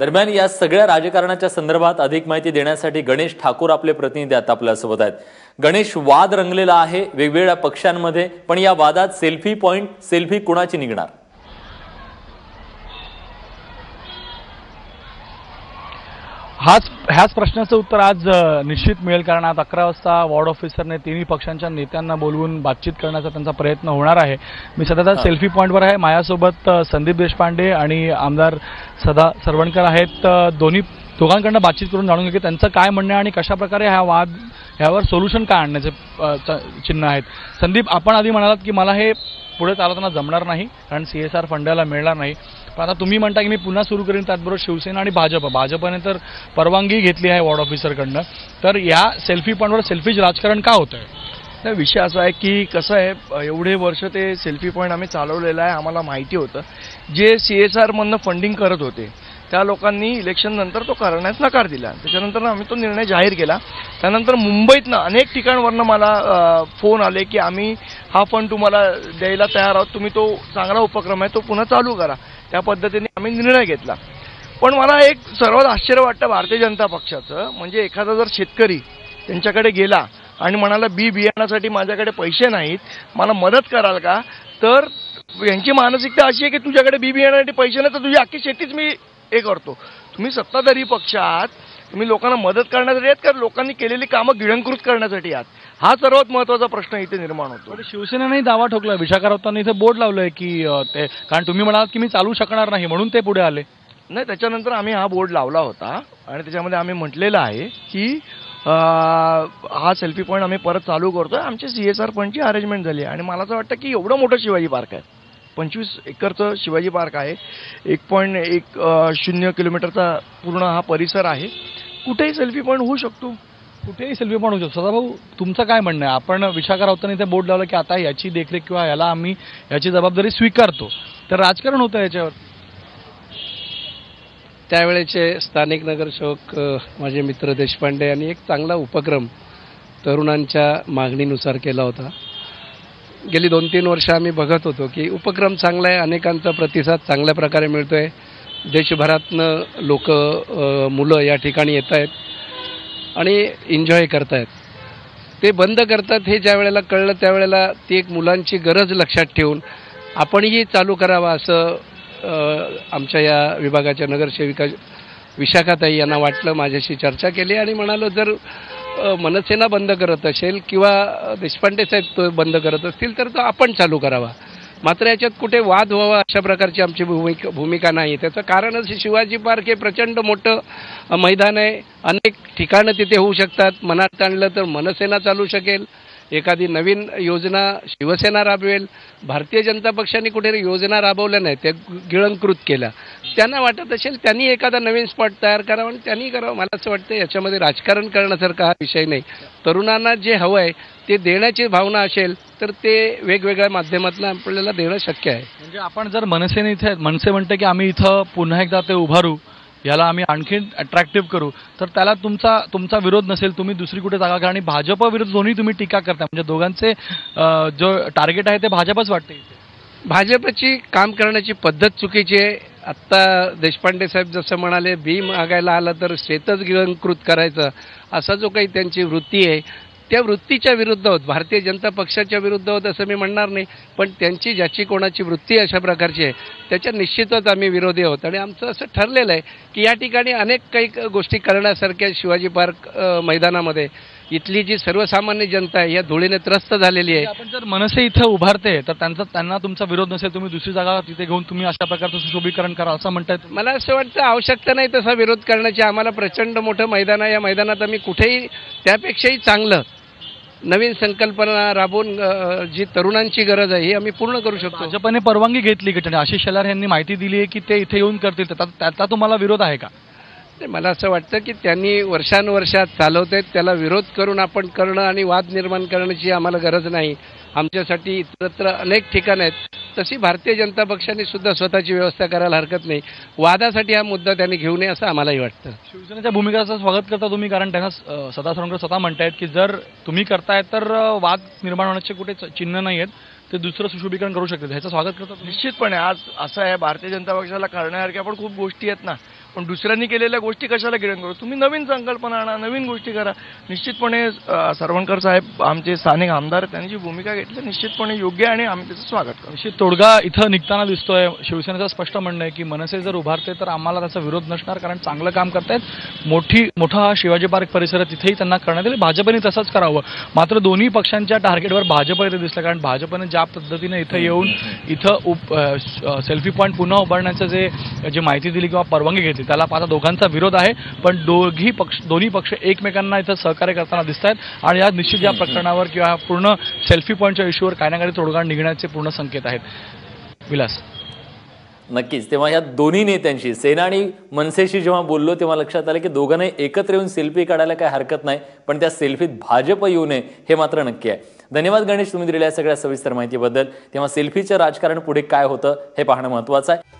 दरम्यान या सगळ्या राजकारणाच्या संदर्भात अधिक माहिती देण्यासाठी गणेश ठाकूर आपले प्रतिनिधी आता आपल्यासोबत आहेत। गणेश, वाद रंगलेला आहे वेगवेगळ्या पक्षांमध्ये, पण या वादात सेल्फी पॉइंट, सेल्फी कुणाची निघणार? ह्याच प्रश्नाचं उत्तर आज निश्चित मिळेल, कारण आज 11 वाजता वॉर्ड ऑफिसरने तिन्ही पक्षांच्या नेत्यांना बोलवून बातचीत करण्याचा त्यांचा प्रयत्न होणार आहे। मी सध्या सेल्फी पॉइंटवर आहे। माझ्यासोबत संदीप देशपांडे आणि आमदार सदा सरवणकर आहेत। दोघांकडून बातचीत करून जाणून घेऊ की त्यांचं काय म्हणणं आहे आणि कशा प्रकारे ह्यावर सोल्युशन काय आणण्याचे चिन्ह आहेत। संदीप, आपण आधी म्हणालात की मला हे पुढे चालवताना जमणार नाही कारण CSR फंडाला मिळणार नाही, पण आता तुम्ही म्हणता की मी पुन्हा सुरू करीन। त्याचबरोबर शिवसेना आणि भाजपने तर परवानगी घेतली आहे वॉर्ड ऑफिसरकडनं, तर या सेल्फी पॉइंटवर सेल्फीज राजकारण का होतंय? नाही, विषय असा आहे की कसं आहे, एवढे वर्ष ते सेल्फी पॉईंट आम्ही चालवलेलं आहे। आम्हाला माहिती होतं जे CSR मधनं फंडिंग करत होते त्या लोकांनी इलेक्शन नंतर तो करण्यास नकार दिला। त्याच्यानंतर आम्ही तो निर्णय जाहीर केला। त्यानंतर मुंबईतनं अनेक ठिकाणावरनं मला फोन आले की आम्ही हा फंड तुम्हाला द्यायला तयार आहोत, तुम्ही तो चांगला उपक्रम आहे तो पुन्हा चालू करा। त्या पद्धतीने आम्ही निर्णय घेतला। पण मला एक सर्वात आश्चर्य वाटतं भारतीय जनता पक्षाचं, म्हणजे एखादा जर शेतकरी त्यांच्याकडे गेला आणि म्हणाला बियाण्यासाठी माझ्याकडे पैसे नाहीत, मला मदत कराल का, तर यांची मानसिकता अशी आहे की तुझ्याकडे बियाण्यासाठी पैसे नाही तर तुझी अख्खी शेतीच मी हे करतो। तुम्ही सत्ताधारी पक्ष आहात, तुम्ही लोकांना मदत करण्यासाठी आहात का लोकांनी केलेली कामं गिळंकृत करण्यासाठी आहात? हा सर्वात महत्त्वाचा प्रश्न इथे निर्माण होतो। शिवसेनेने दावा ठोकला, विशाखा राऊतांनी इथे बोर्ड लावलंय की ते, कारण तुम्ही म्हणालात की मी चालू शकणार नाही म्हणून ते पुढे आले। नाही, त्याच्यानंतर आम्ही हा बोर्ड लावला होता आणि त्याच्यामध्ये आम्ही म्हटलेलं आहे की हा सेल्फी पॉईंट आम्ही परत चालू करतोय। आमची CSR फंडची अरेंजमेंट झाली आणि मला असं वाटतं की एवढं मोठं शिवाजी पार्क आहे, 25 एकरचं शिवाजी पार्क आहे, 1.10 किलोमीटरचा पूर्ण हा परिसर आहे, कुठेही सेल्फी पॉईंट होऊ शकतो, कुठेही सेल्फी पॉईंट होऊ शकतो। सदाभाऊ, तुमचं काय म्हणणं आहे? आपण विशाखा राऊतांनी इथे बोर्ड लावलं की आता याची देखरेख किंवा याला आम्ही याची जबाबदारी स्वीकारतो, तर राजकारण होतं याच्यावर? त्यावेळेचे स्थानिक नगरसेवक माझे मित्र देशपांडे यांनी एक चांगला उपक्रम तरुणांच्या मागणीनुसार केला होता। गेली 2-3 वर्ष आम्ही बघत होतो की उपक्रम चांगला आहे, अनेकांचा प्रतिसाद चांगल्या प्रकारे मिळतोय, देशभरातनं लोक मुलं या ठिकाणी येत आहेत आणि एन्जॉय करतायत। ते बंद करतात हे ज्या वेळेला कळलं त्यावेळेला ती एक मुलांची गरज लक्षात ठेवून आपणही चालू करावा असं आमच्या या विभागाच्या नगरसेविका विशाखाताई यांना वाटलं। माझ्याशी चर्चा केली आणि म्हणालो जर मनसेना बंद करत असेल किंवा देशपांडे साहेब तो बंद करत असतील तर तो आपण चालू करावा, मात्र याच्यात कुठे वाद व्हावा अशा प्रकारची आमची भूमिका नाही। त्याचं कारणच शिवाजी पार्क हे प्रचंड मोठं मैदान आहे, अनेक ठिकाणं तिथे होऊ शकतात। मनात आणलं तर मनसेना चालू शकेल, एखादी नवीन योजना शिवसेना राबवेल, भारतीय जनता पक्षाने कुठे योजना राबवल्या नाही, त्या गिळंकृत केल्या। त्यांना वाटत असेल त्यांनी एखादा नवीन स्पॉट तयार करावा आणि त्यांनी करावं। मला असं वाटतं याच्यामध्ये राजकारण करण्यासारखा हा विषय नाही। तरुणांना जे हवं आहे ते देण्याची भावना असेल तर ते वेगवेगळ्या माध्यमातून आपल्याला देणं शक्य आहे। म्हणजे आपण जर मनसे म्हणते की आम्ही इथं पुन्हा एकदा ते उभारू, याला आम्ही आणखी अट्रॅक्टिव्ह करू, तर त्याला तुमचा विरोध नसेल, तुम्ही दुसरी कुठे जागा घ्या आणि भाजप विरुद्ध दोन्ही तुम्ही टीका करता, म्हणजे दोघांचे जो टार्गेट आहे ते भाजपच वाटते। भाजपची काम करण्याची पद्धत चुकीची आहे। आत्ता देशपांडे साहेब जसं म्हणाले मागायला आलं तर शेतच गिळंकृत करायचं, असा जो काही त्यांची वृत्ती आहे त्या वृत्तीच्या विरुद्ध आहोत। भारतीय जनता पक्षाच्या विरुद्ध आहोत असं मी म्हणणार नाही, पण त्यांची ज्याची कोणाची वृत्ती अशा प्रकारची आहे त्याच्या निश्चितच आम्ही विरोधी आहोत। आणि आमचं असं ठरलेलं आहे की या ठिकाणी अनेक काही गोष्टी करण्यासारख्या शिवाजी पार्क मैदानामध्ये इथली जी सर्वसामान्य जनता आहे या धुळीने त्रस्त झालेली आहे। आपण जर मनसे इथं उभारते तर त्यांना तुमचा विरोध नसेल, तुम्ही दुसरी जागा तिथे घेऊन तुम्ही अशा प्रकारचं सुशोभीकरण करा असं म्हणताय? मला असं वाटतं आवश्यकता नाही तसा विरोध करण्याची। आम्हाला प्रचंड मोठं मैदान आहे, या मैदानात आम्ही कुठेही त्यापेक्षाही चांगलं नवीन संकल्पना राबवून जी तरुणांची गरज आहे ही आम्ही पूर्ण करू शकतो। भाजपने परवानगी घेतली की आशिष शेलार यांनी माहिती दिली आहे की ते इथे येऊन करतील, त्याचा तुम्हाला विरोध आहे का? मला असं वाटतं की त्यांनी वर्षानुवर्षात चालवत आहेत, त्याला विरोध करून आपण करणं आणि वाद निर्माण करण्याची आम्हाला गरज नाही। आमच्यासाठी इतरत्र अनेक ठिकाणं आहेत, तशी भारतीय जनता पक्षाने सुद्धा स्वतःची व्यवस्था करायला हरकत नाही। वादासाठी हा मुद्दा त्यांनी घेऊ नये असं आम्हालाही वाटतं। शिवसेनेच्या भूमिकेचं स्वागत करता तुम्ही, कारण त्यांना सदा सरवणकर स्वतः म्हणतायत की जर तुम्ही करताय तर वाद निर्माण होण्याचे कुठे चिन्ह नाही आहेत, ते दुसरं सुशोभीकरण करू शकतात, ह्याचं स्वागत करतात? निश्चितपणे आज असं आहे, भारतीय जनता पक्षाला करण्यासारख्या पण खूप गोष्टी आहेत ना। पण दुसऱ्यांनी केलेल्या गोष्टी कशाला गिरण करू? तुम्ही नवीन संकल्पना आणा, नवीन गोष्टी करा. निश्चितपणे सरवणकर साहेब आमचे स्थानिक आमदार, त्यांनी जी भूमिका घेतली निश्चितपणे योग्य आहे आणि आम्ही त्याचं स्वागत करू. निश्चित तोडगा इथं निघताना दिसतोय. शिवसेनेचं स्पष्ट म्हणणं आहे की मनसे जर उभारते तर आम्हाला त्याचा विरोध नसणार, कारण चांगलं काम करतायत. मोठा हा शिवाजी पार्क परिसर तिथेही त्यांना करण्यात येईल. भाजपने तसंच करावं. मात्र दोन्ही पक्षांच्या टार्गेटवर भाजप इथे दिसलं, कारण भाजपने ज्या पद्धतीने इथं येऊन इथं सेल्फी पॉईंट पुन्हा उभारण्याचं जे माहिती दिली किंवा परवानगी घेतली त्याला आता दोघांचा विरोध आहे. पण दोन्ही पक्ष एकमेकांना इथं सहकार्य करताना दिसत आहेत आणि या निश्चित या प्रकरणावर किंवा पूर्ण सेल्फी पॉईंटच्या इश्यूवर काही ना काही तोडगा निघण्याचे पूर्ण संकेत आहेत. विलास. नक्कीच. तेव्हा या दोन्ही नेत्यांशी, सेना आणि मनसेशी जेव्हा बोललो तेव्हा लक्षात आलं की दोघांनाही एकत्र येऊन सेल्फी काढायला काही हरकत नाही, पण त्या सेल्फीत भाजप येऊ नये हे मात्र नक्की आहे. धन्यवाद गणेश, तुम्ही दिलेल्या सगळ्या सविस्तर माहितीबद्दल. तेव्हा सेल्फीचं राजकारण पुढे काय होतं हे पाहणं महत्त्वाचं आहे.